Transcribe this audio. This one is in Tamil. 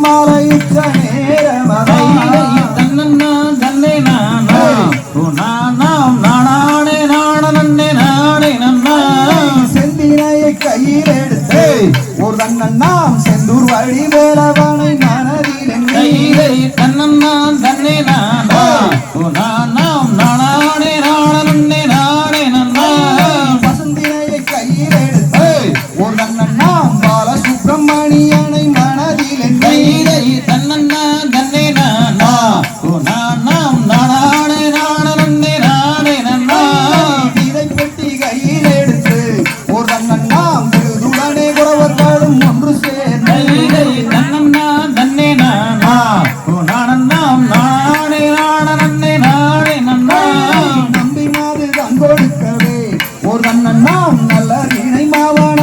மாலை உச்ச நேரமதை தன்னன்னா தன்னை நானா நானாம் நானே நானே நானே நன்னா செந்தினையை கையில் எடுத்து ஒரு தன்னண்ணாம் செந்தூர் வழி வேலவனை மனதில் கையிலை தன்னன்னா தன்னை நானா நானாம் நானே நானே நானே நன்னா வசந்தினையை கையில் எடுத்து ஒரு தன்னண்ணாம் பால சுப்பிரமணியனை மனதில் கையிலை தன்னன்னா தன்னை நானா நானாம் நானே நானே நானே நன்னா இதை பெட்டி கையில் எடுத்து ஒரு தன்னண்ணாம் விருதுடனே குறவர்களும் ஒன்று சேர்ந்து கையிலை தன்னன்னா தன்னை நானா நானாம் நானே நானே நானே நன்னா நம்பி மாது தான் கொடுக்கவே ஒரு தன்னண்ணாம் நல்ல இணை மாவான